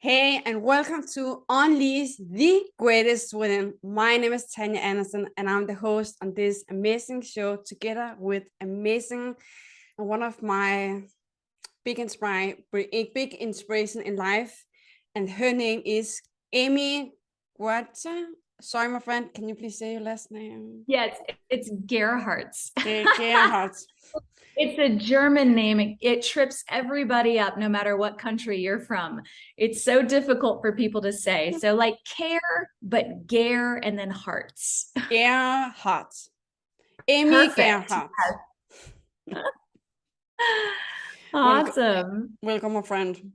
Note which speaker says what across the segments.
Speaker 1: Hey, and welcome to Unleash the Greatest Within. My name is Tanja Andersen, and I'm the host on this amazing show together with amazing and one of my big inspiration in life. And her name is Amy Guarza. Sorry, my friend. Can you please say your last name?
Speaker 2: Yes, it's Gerhardt's.
Speaker 1: Gerhardt.
Speaker 2: It's a German name. It trips everybody up, no matter what country you're from. It's so difficult for people to say. So like care, but Ger and then hearts.
Speaker 1: Gerhardt. Amy
Speaker 2: Perfect.
Speaker 1: Gerhardt.
Speaker 2: Awesome.
Speaker 1: Welcome, my friend.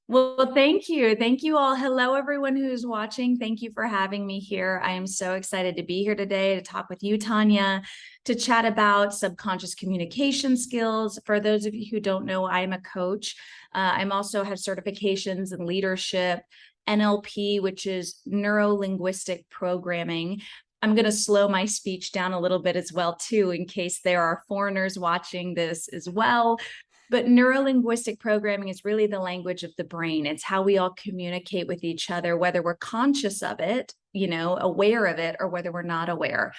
Speaker 2: Well, thank you. Thank you all. Hello, everyone who's watching. Thank you for having me here. I am so excited to be here today to talk with you, Tanya, to chat about subconscious communication skills. For those of you who don't know, I'm a coach. I'm also have certifications in leadership, NLP, which is neuro-linguistic programming. I'm going to slow my speech down a little bit as well, too, in case there are foreigners watching this as well. But neuro-linguistic programming is really the language of the brain. It's how we all communicate with each other, whether we're conscious of it, aware of it, or whether we're not aware.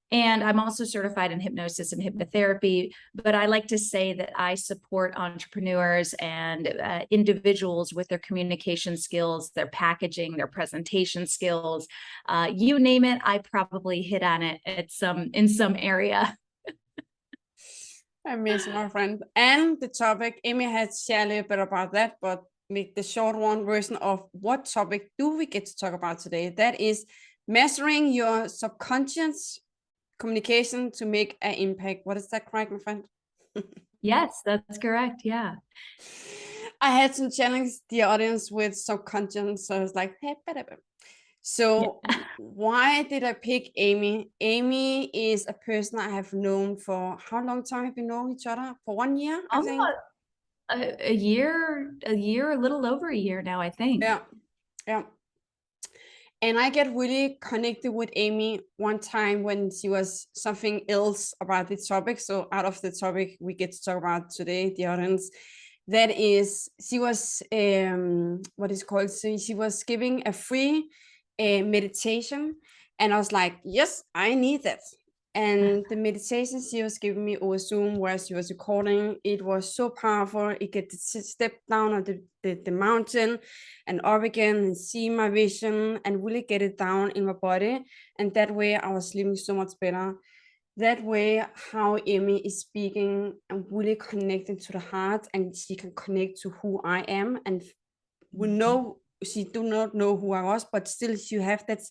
Speaker 2: And I'm also certified in hypnosis and hypnotherapy, but I like to say that I support entrepreneurs and individuals with their communication skills, their packaging, their presentation skills. You name it, I probably hit on it in some area.
Speaker 1: Amazing, my friend. And the topic, Amy has shared a little bit about that, but make the short one version of what topic do we get to talk about today? That is measuring your subconscious communication to make an impact. What is that correct, my friend?
Speaker 2: Yes, that's correct. Yeah.
Speaker 1: I had to challenge the audience with subconscious. So I was like, hey, So why did I pick Amy? Amy is a person I have known for how long time have we known each other? For 1 year, I think.
Speaker 2: A year, a little over a year now, I think.
Speaker 1: Yeah. And I get really connected with Amy one time when she was something else about the topic. So out of the topic we get to talk about today, the audience, that is, she was, what is called? So she was giving a free meditation. And I was like, yes, I need that. And the meditation she was giving me over Zoom where she was recording, it was so powerful. It get to step down on the mountain and up again and see my vision and really get it down in my body. And that way I was sleeping so much better. That way, how Amy is speaking and really connecting to the heart, and she can connect to who I am. And we know she do not know who I was, but still she have that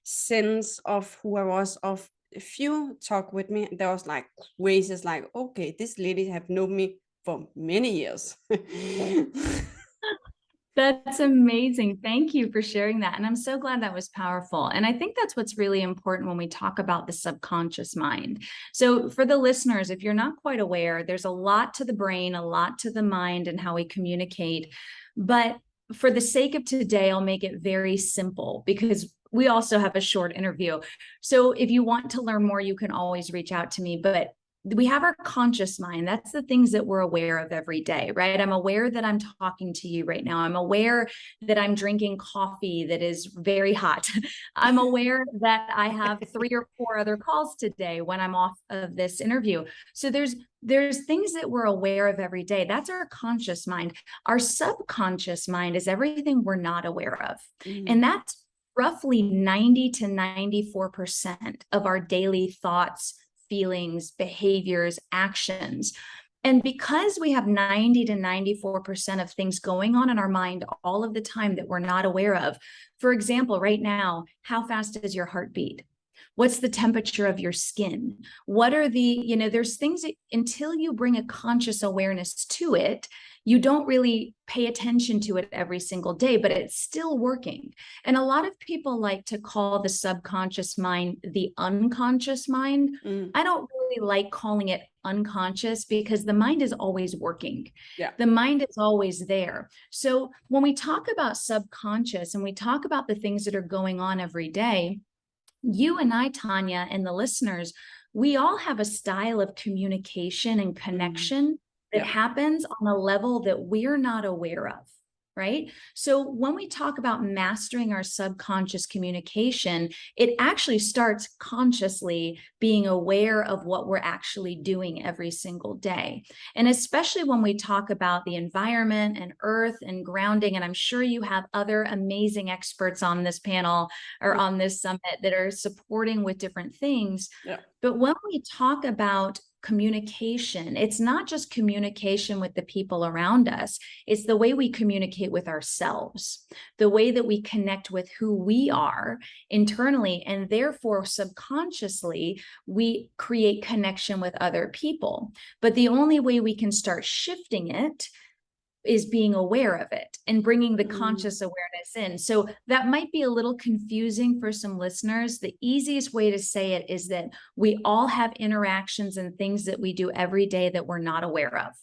Speaker 1: sense of who I was. Of if you talk with me, there was like ways is like, okay, this lady have known me for many years.
Speaker 2: That's amazing. Thank you for sharing that. And I'm so glad that was powerful. And I think that's what's really important when we talk about the subconscious mind. So for the listeners, if you're not quite aware, there's a lot to the brain, a lot to the mind and how we communicate. But for the sake of today, I'll make it very simple because we also have a short interview. So if you want to learn more, you can always reach out to me. But we have our conscious mind. That's the things that we're aware of every day, right? I'm aware that I'm talking to you right now. I'm aware that I'm drinking coffee that is very hot. I'm aware that I have 3 or 4 other calls today when I'm off of this interview. So there's things that we're aware of every day. That's our conscious mind. Our subconscious mind is everything we're not aware of. And that's roughly 90 to 94% of our daily thoughts, feelings, behaviors, actions. And because we have 90 to 94% of things going on in our mind all of the time that we're not aware of. For example, right now, how fast is your heartbeat? What's the temperature of your skin? What are there's things that until you bring a conscious awareness to it, you don't really pay attention to it every single day, but it's still working. And a lot of people like to call the subconscious mind the unconscious mind. I don't really like calling it unconscious because the mind is always working. Yeah. The mind is always there. So when we talk about subconscious and we talk about the things that are going on every day, you and I, Tanya, and the listeners, we all have a style of communication and connection that happens on a level that we're not aware of, right? So when we talk about mastering our subconscious communication, it actually starts consciously being aware of what we're actually doing every single day. And especially when we talk about the environment and earth and grounding, and I'm sure you have other amazing experts on this panel or on this summit that are supporting with different things.
Speaker 1: Yeah.
Speaker 2: But when we talk about communication, it's not just communication with the people around us, it's the way we communicate with ourselves, the way that we connect with who we are internally, and therefore subconsciously we create connection with other people. But the only way we can start shifting it is being aware of it and bringing the conscious awareness in. So that might be a little confusing for some listeners. The easiest way to say it is that we all have interactions and things that we do every day that we're not aware of.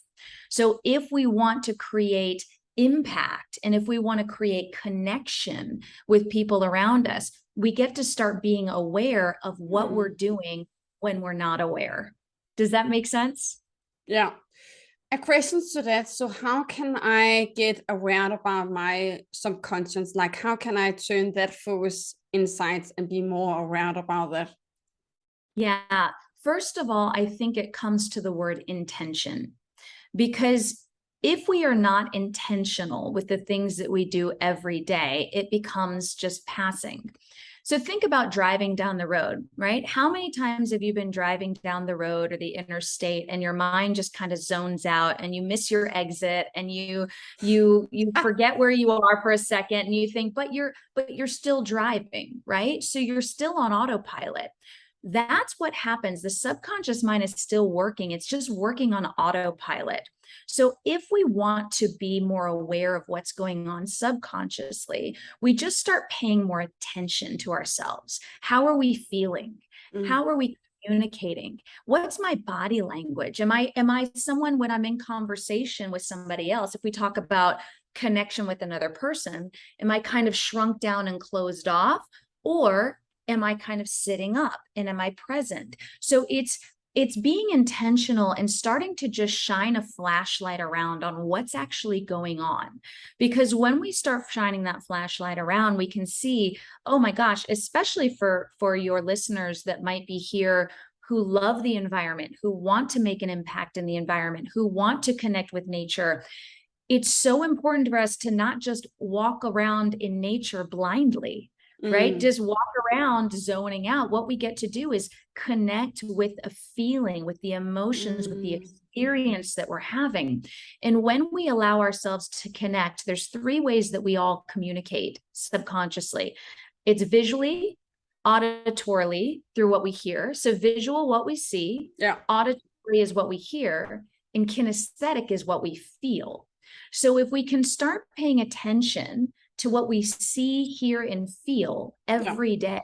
Speaker 2: So if we want to create impact and if we want to create connection with people around us, we get to start being aware of what we're doing when we're not aware. Does that make sense?
Speaker 1: Yeah. A question to that. So how can I get aware about my subconscious? Like, how can I turn that focus inside and be more aware about that?
Speaker 2: Yeah. First of all, I think it comes to the word intention, because if we are not intentional with the things that we do every day, it becomes just passing. So think about driving down the road, right? How many times have you been driving down the road or the interstate and your mind just kind of zones out and you miss your exit and you forget where you are for a second and you think, but you're still driving, right? So you're still on autopilot. That's what happens. The subconscious mind is still working. It's just working on autopilot. So if we want to be more aware of what's going on subconsciously, we just start paying more attention to ourselves. How are we feeling? How are we communicating? What's my body language? Am I someone, when I'm in conversation with somebody else, if we talk about connection with another person, am I kind of shrunk down and closed off? Or am I kind of sitting up and am I present? So it's being intentional and starting to just shine a flashlight around on what's actually going on. Because when we start shining that flashlight around, we can see, oh my gosh, especially for your listeners that might be here who love the environment, who want to make an impact in the environment, who want to connect with nature. It's so important for us to not just walk around in nature blindly, right? Just walk around zoning out. What we get to do is connect with a feeling, with the emotions, with the experience that we're having. And when we allow ourselves to connect, there's 3 ways that we all communicate subconsciously. It's visually, auditorily, through what we hear. So visual, what we see, auditory is what we hear, and kinesthetic is what we feel. So if we can start paying attention to what we see, hear, and feel every day,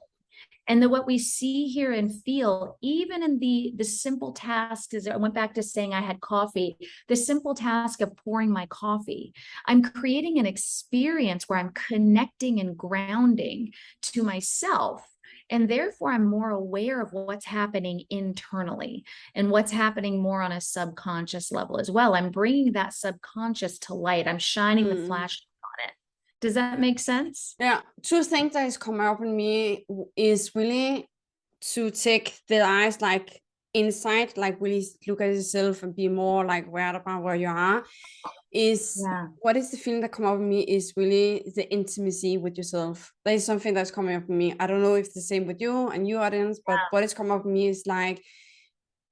Speaker 2: and that what we see, hear, and feel, even in the simple task, as I went back to saying I had coffee, the simple task of pouring my coffee, I'm creating an experience where I'm connecting and grounding to myself. And therefore, I'm more aware of what's happening internally and what's happening more on a subconscious level as well. I'm bringing that subconscious to light. I'm shining the flashlight on it. Does that make sense?
Speaker 1: Yeah. 2 things that is coming up in me is really to take the eyes like inside, like really look at yourself and be more like aware about where you are. What is the feeling that come up in me is really the intimacy with yourself. That is something that's coming up in me. I don't know if it's the same with you and your audience, but what is coming up in me is like,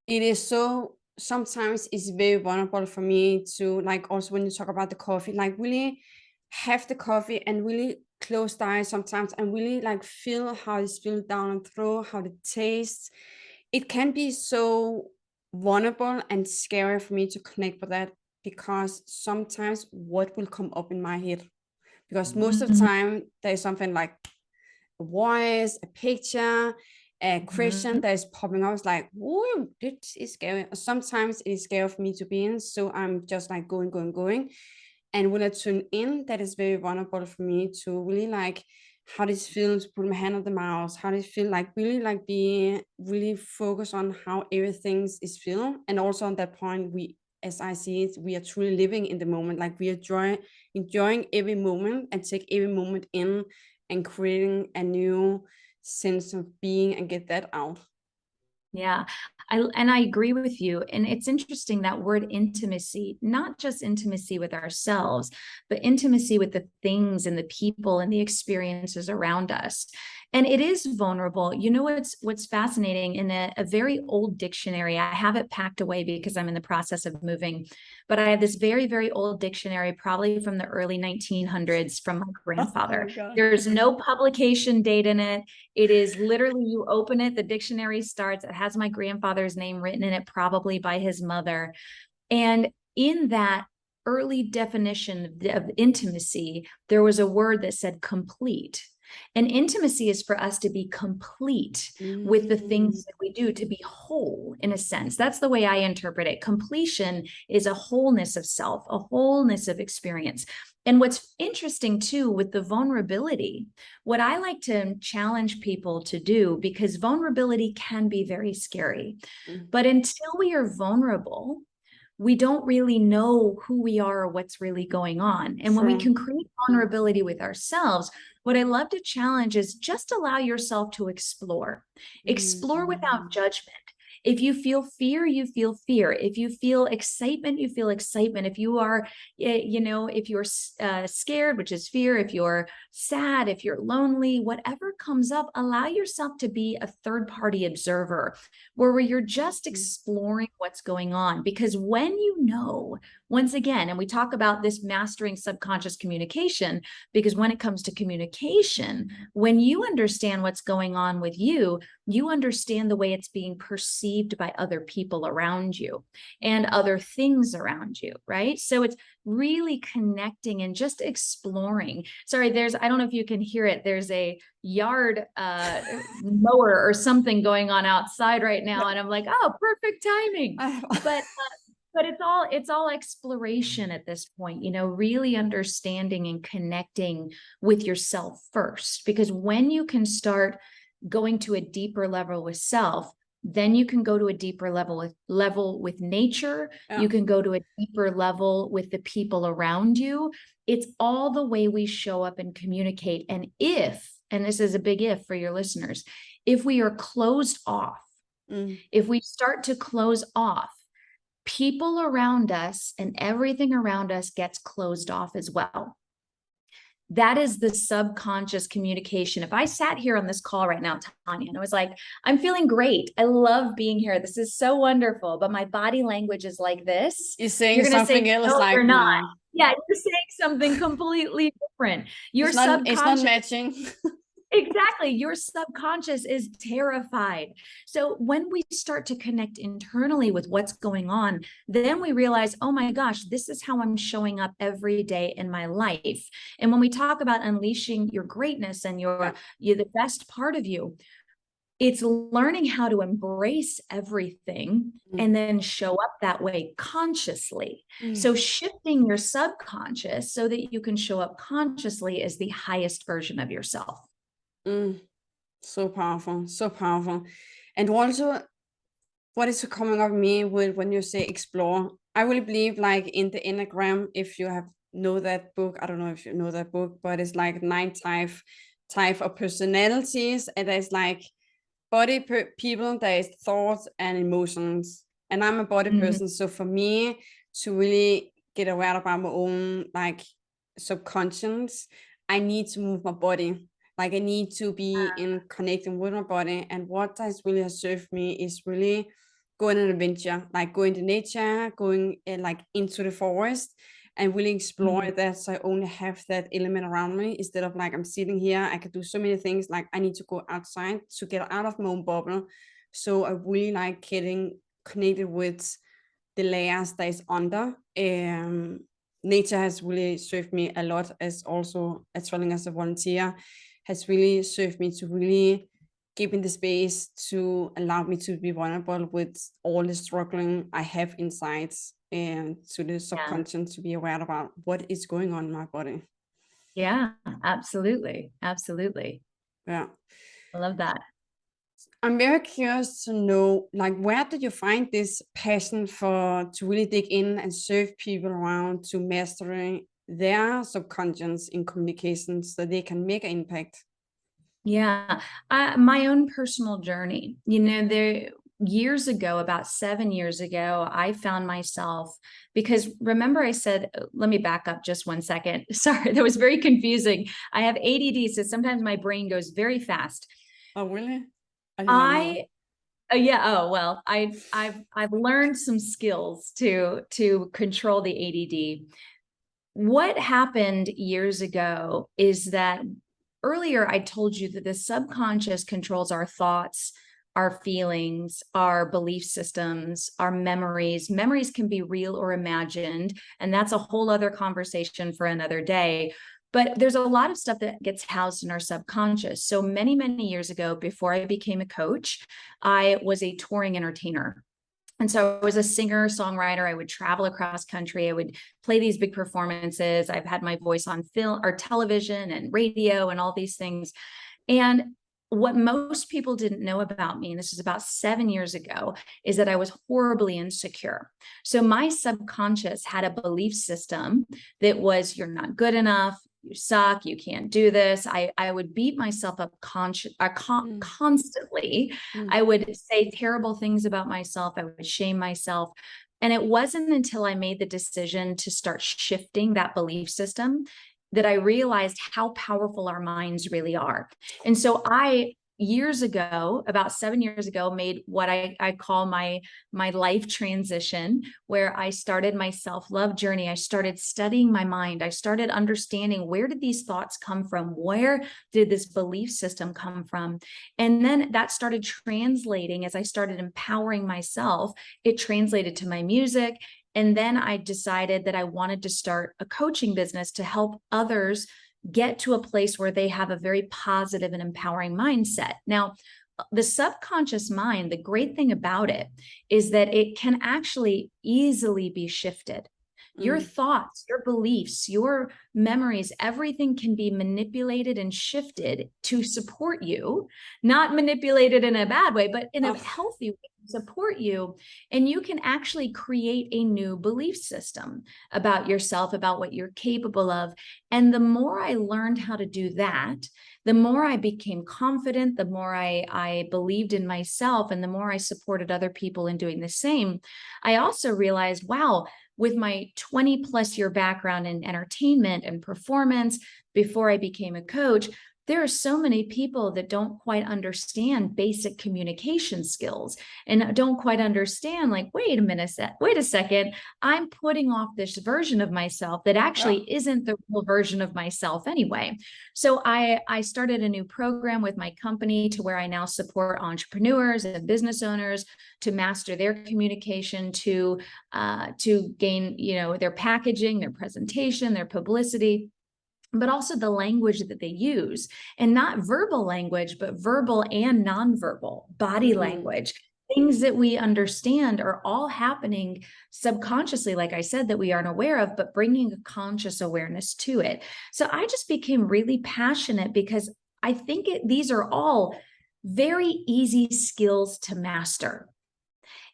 Speaker 1: it is so, sometimes it's very vulnerable for me to, like, also when you talk about the coffee, like really have the coffee and really close the eyes sometimes and really like feel how it feels down and through, how it tastes. It can be so vulnerable and scary for me to connect with that, because sometimes what will come up in my head, because most of the time there's something like a voice, a picture, a question that is popping up. It's like, whoa, this is scary. Sometimes it is scary for me to be in, so I'm just like going. And when I tune in, that is very vulnerable for me to really like how this feels, put my hand on the mouse, how this feel, like really like be really focused on how everything is feeling. And also on that point, we as I see it, we are truly living in the moment. Like we are enjoying every moment and take every moment in and creating a new sense of being and get that out.
Speaker 2: Yeah, I agree with you. And it's interesting that word intimacy, not just intimacy with ourselves, but intimacy with the things and the people and the experiences around us. And it is vulnerable. You know, what's fascinating, in a very old dictionary, I have it packed away because I'm in the process of moving, but I have this very, very old dictionary, probably from the early 1900s, from my grandfather.
Speaker 1: Oh,
Speaker 2: there's no publication date in it. It is literally, you open it, the dictionary starts, it has my grandfather's name written in it, probably by his mother. And in that early definition of intimacy, there was a word that said complete. And intimacy is for us to be complete with the things that we do, to be whole, in a sense. That's the way I interpret it. Completion is a wholeness of self, a wholeness of experience. And what's interesting too, with the vulnerability, what I like to challenge people to do, because vulnerability can be very scary, but until we are vulnerable, we don't really know who we are or what's really going on. And when we can create vulnerability with ourselves, what I love to challenge is just allow yourself to explore. Explore without judgment. If you feel fear, you feel fear. If you feel excitement, you feel excitement. If you are, if you're scared, which is fear, if you're sad, if you're lonely, whatever comes up, allow yourself to be a third-party observer where you're just exploring what's going on. Because when you know, once again, and we talk about this mastering subconscious communication, because when it comes to communication, when you understand what's going on with you, you understand the way it's being perceived by other people around you and other things around you, right? So it's really connecting and just exploring. Sorry, I don't know if you can hear it. There's a yard mower or something going on outside right now. And I'm like, oh, perfect timing. But it's all exploration at this point, really understanding and connecting with yourself first. Because when you can start going to a deeper level with self, then you can go to a deeper level with nature. You can go to a deeper level with the people around you. It's all the way we show up and communicate. And this is a big if for your listeners, if we are closed off, if we start to close off, people around us and everything around us gets closed off as well. That is the subconscious communication. If I sat here on this call right now, Tanya, and I was like, I'm feeling great. I love being here. This is so wonderful. But my body language is like this.
Speaker 1: You're saying something else.
Speaker 2: No,
Speaker 1: like,
Speaker 2: you're not.
Speaker 1: No.
Speaker 2: Yeah, you're saying something completely different. Your subconscious.
Speaker 1: It's not matching.
Speaker 2: Exactly. Your subconscious is terrified. So when we start to connect internally with what's going on, then we realize, oh my gosh, this is how I'm showing up every day in my life. And when we talk about unleashing your greatness and you're the best part of you, it's learning how to embrace everything and then show up that way consciously. So shifting your subconscious so that you can show up consciously as the highest version of yourself.
Speaker 1: So powerful, so powerful. And also, what is coming up me with when you say explore? I really believe, like in the Enneagram, if you know that book, I don't know if you know that book, but it's like 9 type of personalities, and there's like body people, there is thoughts and emotions, and I'm a body person. So for me to really get aware about my own like subconscious, I need to move my body. Like I need to be in connecting with my body. And what has really served me is really going on an adventure, like going to nature, going like into the forest and really explore that. So I only have that element around me instead of like I'm sitting here. I could do so many things. Like I need to go outside to get out of my own bubble. So I really like getting connected with the layers that is under. Nature has really served me a lot, as also as traveling as a volunteer has really served me to really give in the space to allow me to be vulnerable with all the struggling I have inside, and to the subconscious to be aware about what is going on in my body.
Speaker 2: Yeah, absolutely. Absolutely.
Speaker 1: Yeah.
Speaker 2: I love that.
Speaker 1: I'm very curious to know, like, where did you find this passion to really dig in and serve people around to mastering their subconscious in communication so they can make an impact?
Speaker 2: Yeah, my own personal journey, there years ago, about 7 years ago, I found myself, because remember I said, let me back up just 1 second. Sorry, that was very confusing. I have ADD, so sometimes my brain goes very fast.
Speaker 1: Oh, really? I did not know that.
Speaker 2: I yeah, oh well, I've learned some skills to control the ADD. What happened years ago is that earlier I told you that the subconscious controls our thoughts, our feelings, our belief systems, our memories. Memories can be real or imagined, and that's a whole other conversation for another day. But there's a lot of stuff that gets housed in our subconscious. So many, many years ago, before I became a coach, I was a touring entertainer. And so I was a singer, songwriter. I would travel across country. I would play these big performances. I've had my voice on film or television and radio and all these things. And what most people didn't know about me, and this is about 7 years ago, is that I was horribly insecure. So my subconscious had a belief system that was, you're not good enough, you suck, you can't do this. I would beat myself up constantly.
Speaker 1: Mm.
Speaker 2: I would say terrible things about myself. I would shame myself. And it wasn't until I made the decision to start shifting that belief system that I realized how powerful our minds really are. And so I, years ago, about 7 years ago, made what I call my life transition, where I started my self-love journey. I started studying my mind. I started understanding, where did these thoughts come from? Where did this belief system come from? And then that started translating as I started empowering myself. It translated to my music. And then I decided that I wanted to start a coaching business to help others get to a place where they have a very positive and empowering mindset. Now, the subconscious mind, the great thing about it is that it can actually easily be shifted. Your thoughts, your beliefs, your memories, everything can be manipulated and shifted to support you, not manipulated in a bad way, but in a healthy way to support you. And you can actually create a new belief system about yourself, about what you're capable of. And the more I learned how to do that, the more I became confident, the more I believed in myself, and the more I supported other people in doing the same. I also realized, wow, with my 20 plus year background in entertainment and performance, before I became a coach, there are so many people that don't quite understand basic communication skills and don't quite understand, like, wait a second, I'm putting off this version of myself that actually isn't the real version of myself anyway. So I started a new program with my company to where I now support entrepreneurs and business owners to master their communication, to gain, their packaging, their presentation, their publicity, but also the language that they use, and not verbal language, but verbal and nonverbal body language. Things that we understand are all happening subconsciously, like I said, that we aren't aware of, but bringing a conscious awareness to it. So I just became really passionate because I think these are all very easy skills to master.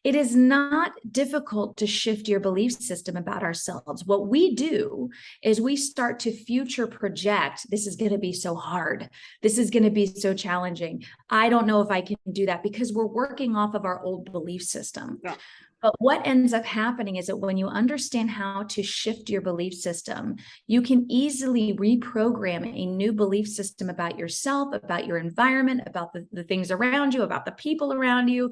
Speaker 2: It is not difficult to shift your belief system about ourselves. What we do is we start to future project, this is going to be so hard. This is going to be so challenging. I don't know if I can do that, because we're working off of our old belief system. Yeah. But what ends up happening is that when you understand how to shift your belief system, you can easily reprogram a new belief system about yourself, about your environment, about the things around you, about the people around you,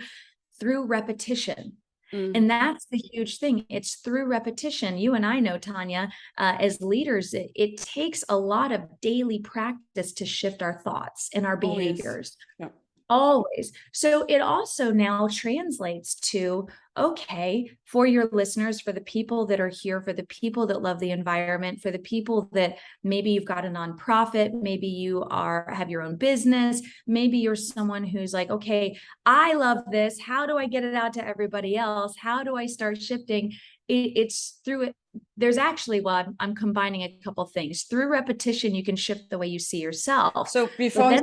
Speaker 2: through repetition. And that's the huge thing. It's through repetition. You and I know, Tanya, as leaders, it takes a lot of daily practice to shift our thoughts and our behaviors. Yeah. Always. So it also now translates to, okay, for your listeners, for the people that are here, for the people that love the environment, for the people that maybe you've got a nonprofit, maybe you have your own business, maybe you're someone who's like, okay, I love this. How do I get it out to everybody else? How do I start shifting? it's through it. There's actually, well, I'm combining a couple things. Through repetition, you can shift the way you see yourself.
Speaker 1: So before,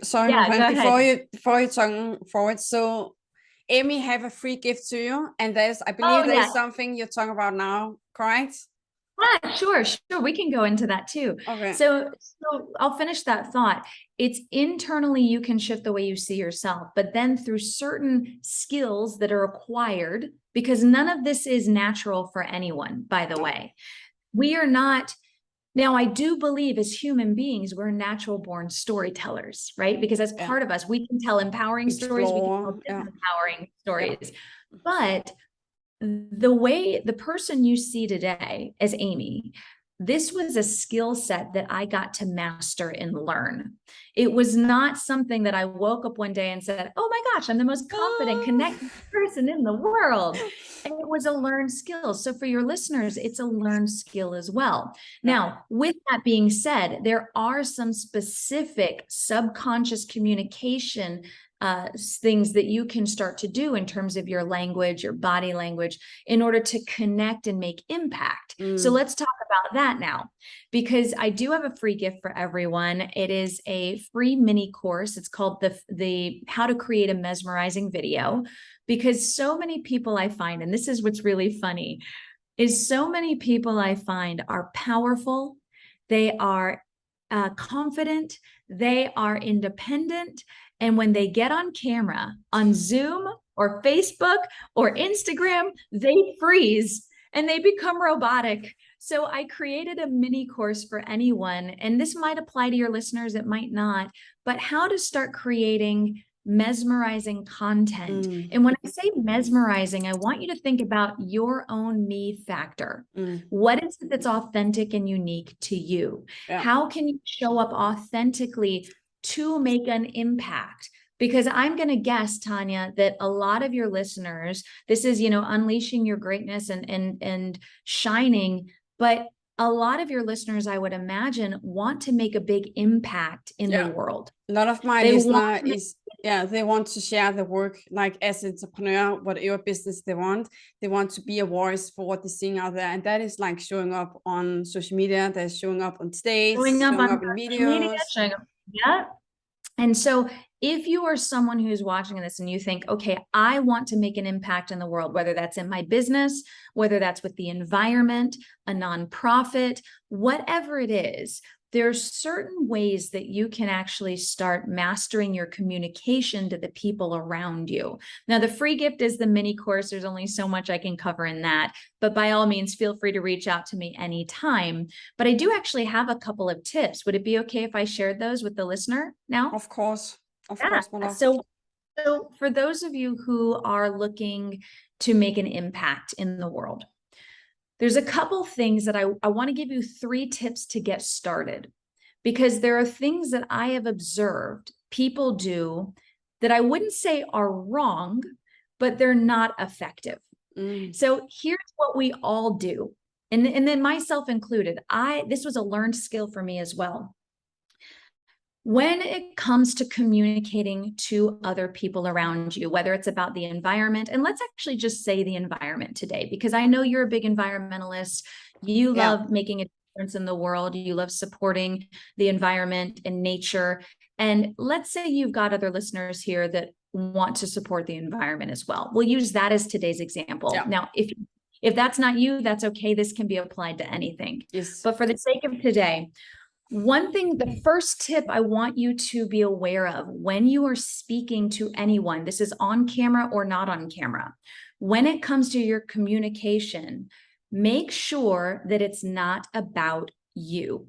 Speaker 1: sorry,
Speaker 2: yeah,
Speaker 1: my friend,
Speaker 2: go ahead.
Speaker 1: before you talk forward, so Amy have a free gift to you, and there's, I
Speaker 2: Oh,
Speaker 1: believe there's
Speaker 2: yeah.
Speaker 1: something you're talking about now, correct?
Speaker 2: Yeah, sure. We can go into that too.
Speaker 1: Okay.
Speaker 2: So I'll finish that thought. It's internally, you can shift the way you see yourself, but then through certain skills that are acquired, because none of this is natural for anyone, by the way. We are not. Now, I do believe as human beings, we're natural born storytellers, right? Because as part of us, we can tell empowering stories, we can tell empowering stories. But the person you see today as Amy, this was a skill set that I got to master and learn. It was not something that I woke up one day and said, oh my gosh, I'm the most confident, connected person in the world. And it was a learned skill. So for your listeners, it's a learned skill as well. Now, with that being said, there are some specific subconscious communication things that you can start to do in terms of your language, your body language, in order to connect and make impact. So let's talk about that now, because I do have a free gift for everyone. It is a free mini course. It's called the How to Create a Mesmerizing Video, because so many people I find, and this is what's really funny, is so many people I find are powerful. They are confident. They are independent. And when they get on camera, on Zoom or Facebook or Instagram, they freeze and they become robotic. So I created a mini course for anyone, and this might apply to your listeners, it might not, but how to start creating mesmerizing content. And when I say mesmerizing, I want you to think about your own me factor. What is it that's authentic and unique to you? How can you show up authentically to make an impact? Because I'm going to guess, Tanya, that a lot of your listeners, this is, unleashing your greatness and shining, but a lot of your listeners, I would imagine, want to make a big impact in the world.
Speaker 1: A lot of my listeners they want to share the work, like as an entrepreneur, whatever business they want to be a voice for what they're seeing out there. And that is like showing up on social media, they're showing up on stage, showing up in videos.
Speaker 2: Yeah. And so if you are someone who's watching this and you think, okay, I want to make an impact in the world, whether that's in my business, whether that's with the environment, a nonprofit, whatever it is, there's certain ways that you can actually start mastering your communication to the people around you. Now, the free gift is the mini course. There's only so much I can cover in that, but by all means, feel free to reach out to me anytime. But I do actually have a couple of tips. Would it be okay if I shared those with the listener now?
Speaker 1: Of course. Of course.
Speaker 2: So for those of you who are looking to make an impact in the world, there's a couple things that I want to give you 3 tips to get started, because there are things that I have observed people do that I wouldn't say are wrong, but they're not effective. So here's what we all do. And then myself included, this was a learned skill for me as well. When it comes to communicating to other people around you, whether it's about the environment, and let's actually just say the environment today, because I know you're a big environmentalist. You love making a difference in the world. You love supporting the environment and nature. And let's say you've got other listeners here that want to support the environment as well. We'll use that as today's example. Now, if that's not you, that's okay. This can be applied to anything.
Speaker 1: Yes.
Speaker 2: But for the sake of today, one thing, the first tip I want you to be aware of when you are speaking to anyone, this is on camera or not on camera, when it comes to your communication, make sure that it's not about you.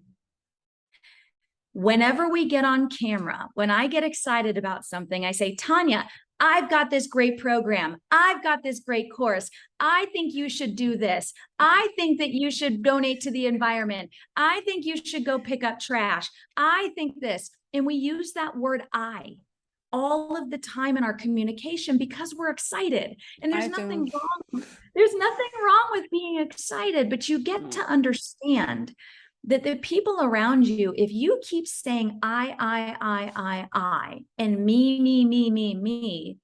Speaker 2: Whenever we get on camera, when I get excited about something, I say, Tanya, I've got this great program. I've got this great course. I think you should do this. I think that you should donate to the environment. I think you should go pick up trash. I think this. And we use that word I all of the time in our communication because we're excited. And there's nothing wrong. There's nothing wrong with being excited, but you get to understand that the people around you, if you keep saying I, and me,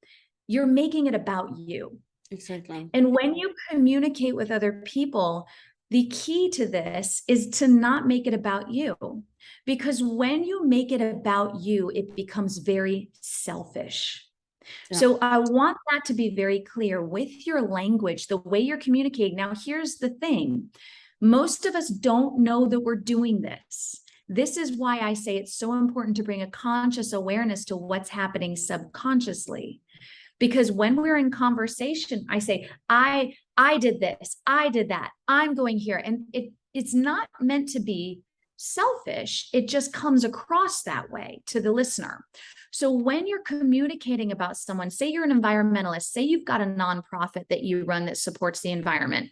Speaker 2: you're making it about you.
Speaker 1: Exactly.
Speaker 2: And when you communicate with other people, the key to this is to not make it about you. Because when you make it about you, it becomes very selfish.
Speaker 1: Yeah.
Speaker 2: So I want that to be very clear with your language, the way you're communicating. Now, here's the thing. Most of us don't know that we're doing this. This is why I say it's so important to bring a conscious awareness to what's happening subconsciously. Because when we're in conversation, I say, I did this, I did that, I'm going here. And it's not meant to be selfish. It just comes across that way to the listener. So when you're communicating about someone, say you're an environmentalist, say you've got a nonprofit that you run that supports the environment.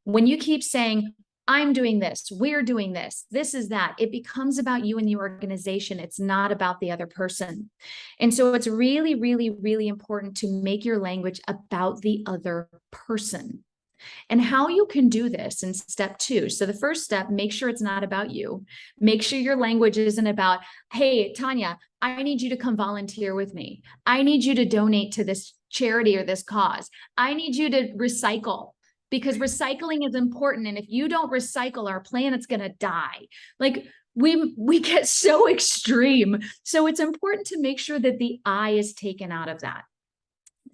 Speaker 2: When you keep saying, I'm doing this, we're doing this is that, it becomes about you and the organization. It's not about the other person. And so it's really, really, really important to make your language about the other person. And how you can do this in step 2. So the first step, make sure it's not about you. Make sure your language isn't about, hey, Tanya, I need you to come volunteer with me. I need you to donate to this charity or this cause. I need you to recycle, because recycling is important. And if you don't recycle, our planet's going to die. Like we get so extreme. So it's important to make sure that the I is taken out of that.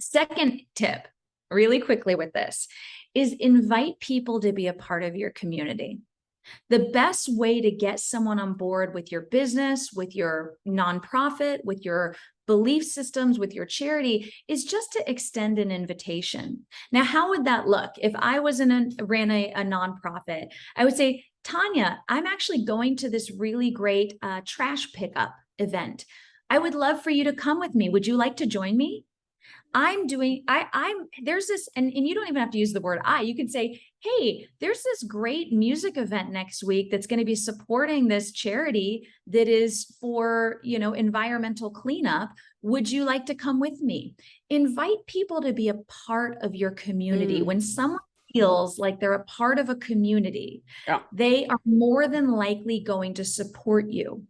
Speaker 2: Second tip, really quickly with this, is invite people to be a part of your community. The best way to get someone on board with your business, with your nonprofit, with your belief systems, with your charity, is just to extend an invitation. Now, how would that look? If I ran a nonprofit, I would say, Tanya, I'm actually going to this really great trash pickup event. I would love for you to come with me. Would you like to join me? There's this, and you don't even have to use the word you can say, hey, there's this great music event next week that's going to be supporting this charity that is for, environmental cleanup. Would you like to come with me? Invite people to be a part of your community. When someone feels like they're a part of a community, they are more than likely going to support you.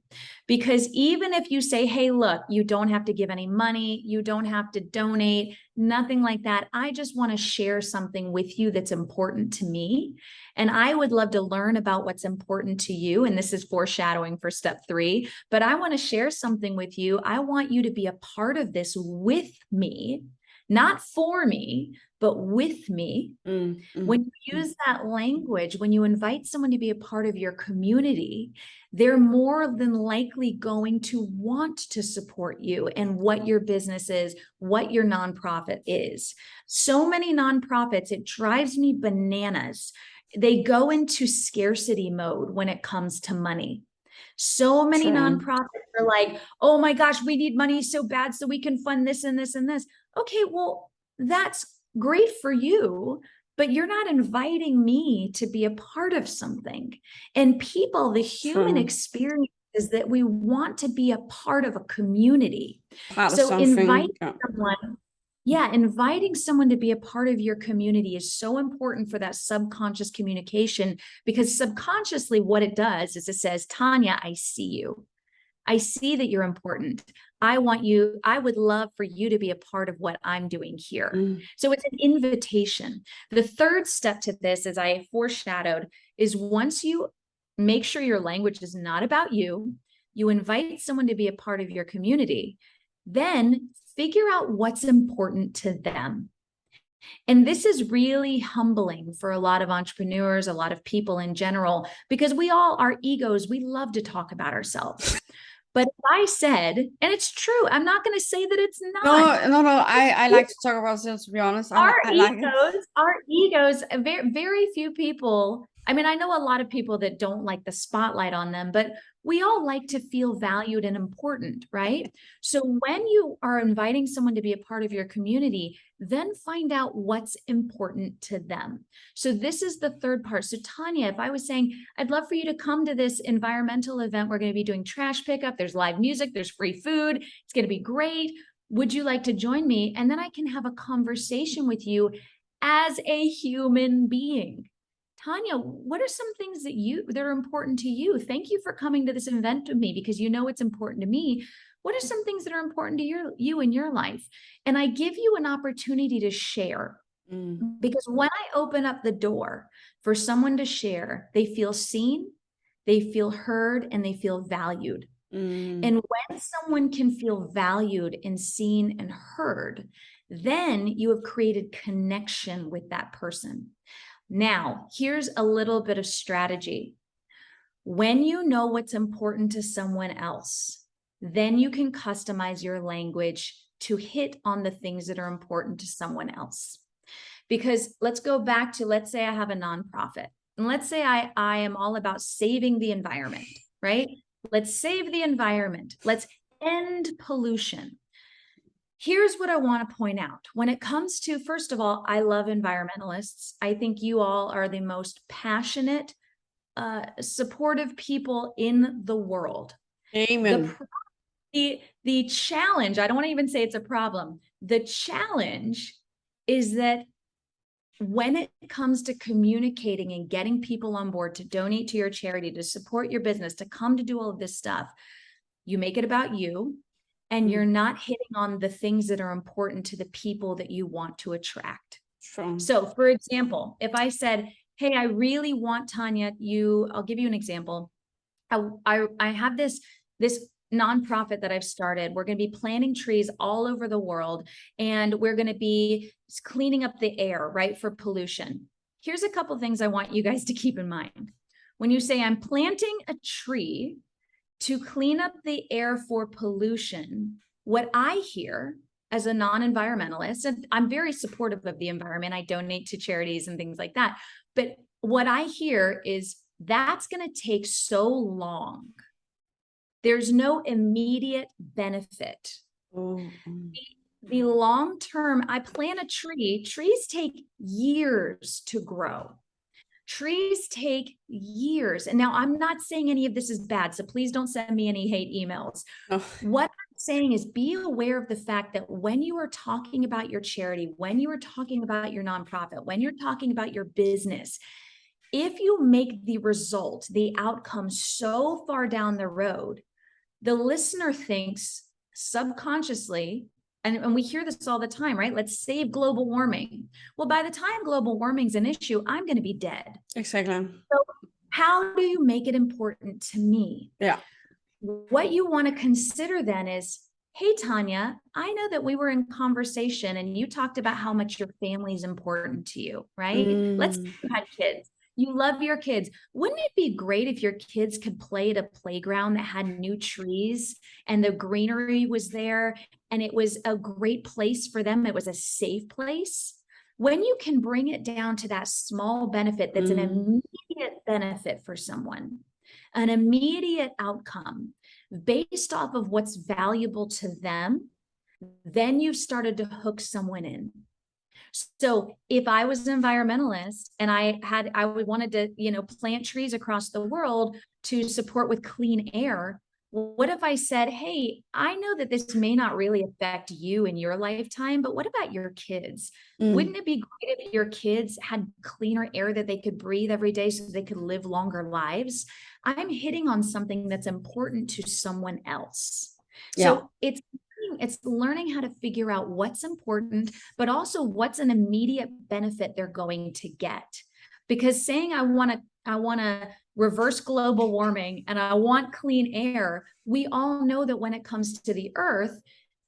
Speaker 2: Because even if you say, hey, look, you don't have to give any money, you don't have to donate, nothing like that. I just want to share something with you that's important to me. And I would love to learn about what's important to you. And this is foreshadowing for step 3, but I want to share something with you. I want you to be a part of this with me, not for me, but with me. When you use that language, when you invite someone to be a part of your community, they're more than likely going to want to support you and what your business is, what your nonprofit is. So many nonprofits, it drives me bananas. They go into scarcity mode when it comes to money. So many nonprofits are like, oh my gosh, we need money so bad so we can fund this and this and this. Okay, well, that's great for you, but you're not inviting me to be a part of something. And people, the human experience is that we want to be a part of a community. So inviting someone to be a part of your community is so important for that subconscious communication, because subconsciously what it does is it says, Tanya, I see you. I see that you're important. I would love for you to be a part of what I'm doing here. So it's an invitation. The third step to this, as I foreshadowed, is once you make sure your language is not about you, you invite someone to be a part of your community, then figure out what's important to them. And this is really humbling for a lot of entrepreneurs, a lot of people in general, because our egos, we love to talk about ourselves. But if I said, and it's true, I'm not going to say that it's not.
Speaker 1: No. I like to talk about ourselves, to be honest. Our
Speaker 2: egos, very, very few people. I mean, I know a lot of people that don't like the spotlight on them, but we all like to feel valued and important, right? So when you are inviting someone to be a part of your community, then find out what's important to them. So this is the third part. So Tanya, if I was saying, I'd love for you to come to this environmental event, we're going to be doing trash pickup, there's live music, there's free food, it's going to be great. Would you like to join me? And then I can have a conversation with you as a human being. Tanya, what are some things that are important to you? Thank you for coming to this event with me because you know it's important to me. What are some things that are important to you in your life? And I give you an opportunity to share. Because when I open up the door for someone to share, they feel seen, they feel heard, and they feel valued. And when someone can feel valued and seen and heard, then you have created connection with that person. Now, here's a little bit of strategy. When you know what's important to someone else, then you can customize your language to hit on the things that are important to someone else. Because let's go back to, let's say I have a nonprofit, and let's say I am all about saving the environment, right? Let's save the environment. Let's end pollution. Here's what I want to point out. When it comes to, first of all, I love environmentalists. I think you all are the most passionate, supportive people in the world.
Speaker 1: Amen.
Speaker 2: The challenge, I don't want to even say it's a problem. The challenge is that when it comes to communicating and getting people on board to donate to your charity, to support your business, to come to do all of this stuff, you make it about you, and you're not hitting on the things that are important to the people that you want to attract.
Speaker 1: Sure.
Speaker 2: So for example, if I said, hey, I really want Tanya, I'll give you an example. I have this nonprofit that I've started. We're going to be planting trees all over the world, and we're going to be cleaning up the air, right, for pollution. Here's a couple things I want you guys to keep in mind. When you say I'm planting a tree to clean up the air for pollution, what I hear as a non-environmentalist, and I'm very supportive of the environment, I donate to charities and things like that, but what I hear is that's going to take so long. There's no immediate benefit. The long term, I plant a tree, trees take years to grow. Trees take years. And now I'm not saying any of this is bad, so please don't send me any hate emails. What I'm saying is be aware of the fact that when you are talking about your charity, when you are talking about your nonprofit, when you're talking about your business, if you make the result, the outcome so far down the road, the listener thinks subconsciously, and we hear this all the time, right? Let's save global warming. Well, by the time global warming is an issue, I'm going to be dead.
Speaker 1: Exactly.
Speaker 2: So how do you make it important to me?
Speaker 1: Yeah.
Speaker 2: What you want to consider then is, hey, Tanya, I know that we were in conversation and you talked about how much your family is important to you, right? Let's say you had kids. You love your kids. Wouldn't it be great if your kids could play at a playground that had new trees and the greenery was there and it was a great place for them? It was a safe place. When you can bring it down to that small benefit that's an immediate benefit for someone, an immediate outcome based off of what's valuable to them, then you've started to hook someone in. So if I was an environmentalist and I wanted to, plant trees across the world to support with clean air, what if I said, hey, I know that this may not really affect you in your lifetime, but what about your kids? Wouldn't it be great if your kids had cleaner air that they could breathe every day so they could live longer lives? I'm hitting on something that's important to someone else. So it's learning how to figure out what's important, but also what's an immediate benefit they're going to get. Because saying I want to reverse global warming and I want clean air, we all know that when it comes to the earth,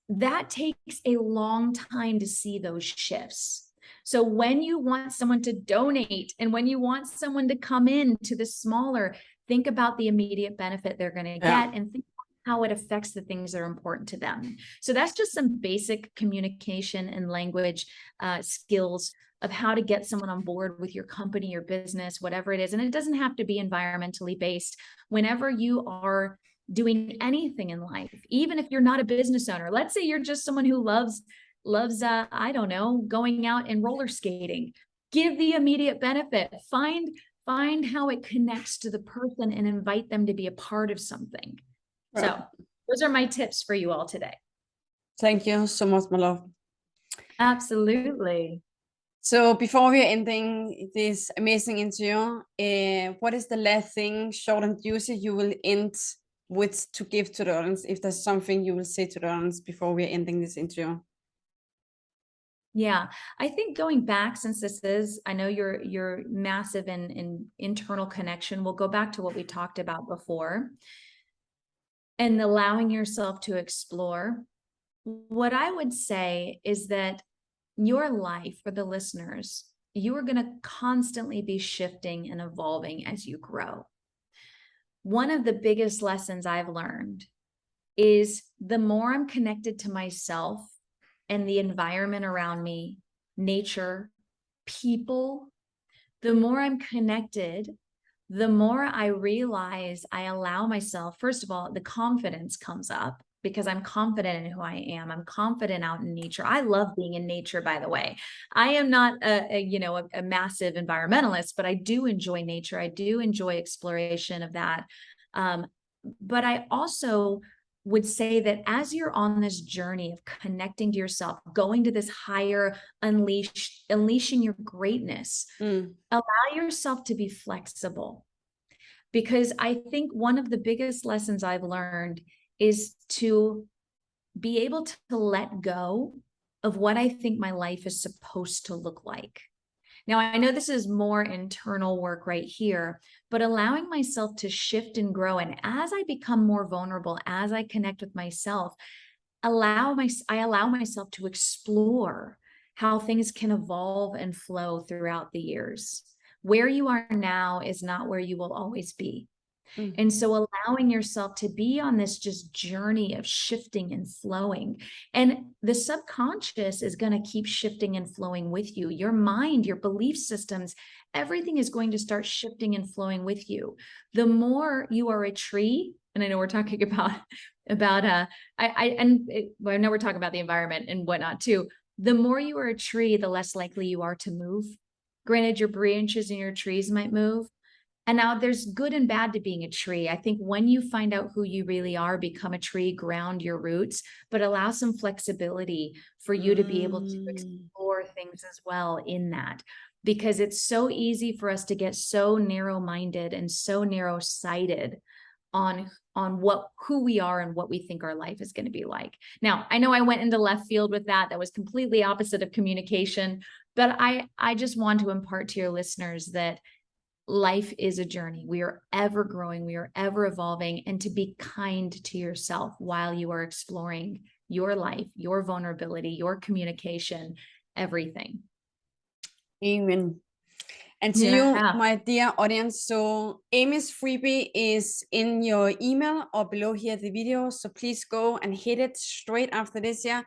Speaker 2: that takes a long time to see those shifts. So when you want someone to donate and when you want someone to come in to the smaller, think about the immediate benefit they're going to get and think how it affects the things that are important to them. So that's just some basic communication and language skills of how to get someone on board with your company, your business, whatever it is. And it doesn't have to be environmentally based. Whenever you are doing anything in life, even if you're not a business owner, let's say you're just someone who loves, I don't know, going out and roller skating, give the immediate benefit, find how it connects to the person and invite them to be a part of something. So those are my tips for you all today.
Speaker 1: Thank you so much, my love.
Speaker 2: Absolutely.
Speaker 1: So before we're ending this amazing interview, what is the last thing, short and juicy, you will end with to give to the audience? If there's something you will say to the audience before we're ending this interview.
Speaker 2: Yeah, I think going back, since this is, I know you're massive in internal connection, we'll go back to what we talked about before and allowing yourself to explore. What I would say is that your life, for the listeners, you are going to constantly be shifting and evolving as you grow. One of the biggest lessons I've learned is the more I'm connected to myself and the environment around me, nature, people, the more I'm connected, the more I realize I allow myself, first of all, the confidence comes up because I'm confident in who I am. I'm confident out in nature. I love being in nature, by the way. I am not a massive environmentalist, but I do enjoy nature. I do enjoy exploration of that. But I also would say that as you're on this journey of connecting to yourself, going to this higher unleashing your greatness, allow yourself to be flexible. Because I think one of the biggest lessons I've learned is to be able to let go of what I think my life is supposed to look like. Now, I know this is more internal work right here, but allowing myself to shift and grow. And as I become more vulnerable, as I connect with myself, I allow myself to explore how things can evolve and flow throughout the years. Where you are now is not where you will always be. And so allowing yourself to be on this just journey of shifting and flowing, and the subconscious is going to keep shifting and flowing with you. Your mind, your belief systems, everything is going to start shifting and flowing with you. The more you are a tree, and I know we're talking about I know we're talking about the environment and whatnot too. The more you are a tree, the less likely you are to move. Granted, your branches and your trees might move. And now there's good and bad to being a tree. I think when you find out who you really are, become a tree, ground your roots, but allow some flexibility for you to be able to explore things as well in that. Because it's so easy for us to get so narrow-minded and so narrow-sighted on who we are and what we think our life is going to be like. Now, I know I went into left field with that. That was completely opposite of communication, but I just want to impart to your listeners that life is a journey. We are ever growing. We are ever evolving, and to be kind to yourself while you are exploring your life, your vulnerability, your communication, everything.
Speaker 1: Amen. And to you, my dear audience, so Amy's freebie is in your email or below here the video. So please go and hit it straight after this here.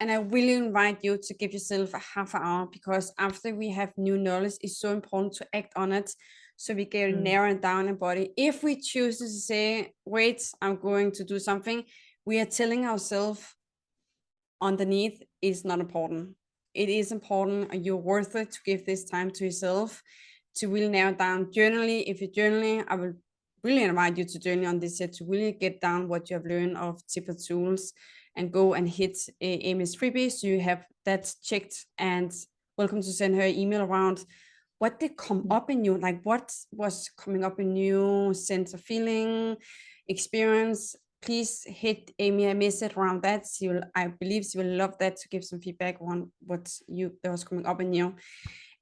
Speaker 1: And I really invite you to give yourself a half an hour, because after we have new knowledge, it's so important to act on it. So we get narrowed down in body. If we choose to say, wait, I'm going to do something, we are telling ourselves underneath is not important. It is important, and you're worth it to give this time to yourself to really narrow down. Journaling, if you're journaling, I will really invite you to journal on this here to really get down what you have learned of tips and tools, and go and hit Amy's freebie so you have that checked. And welcome to send her an email around what did come up in you, like what was coming up in you, sense of feeling, experience. Please hit Amy a message around that. I believe she will love that, to give some feedback on what that was coming up in you.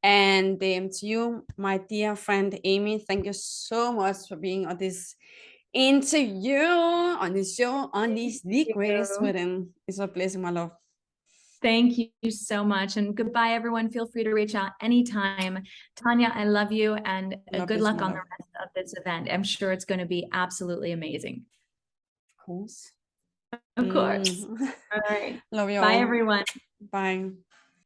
Speaker 1: And to you, my dear friend Amy, thank you so much for being on this interview, on this show, on these The Greatest Within. It's a blessing, my love.
Speaker 2: Thank you so much. And goodbye, everyone. Feel free to reach out anytime. Tanya, I love you, and good luck on the rest of this event. I'm sure it's going to be absolutely amazing.
Speaker 1: Of course.
Speaker 2: Of course. All right.
Speaker 1: Love you
Speaker 2: all. Bye,
Speaker 1: all.
Speaker 2: everyone.
Speaker 1: Bye.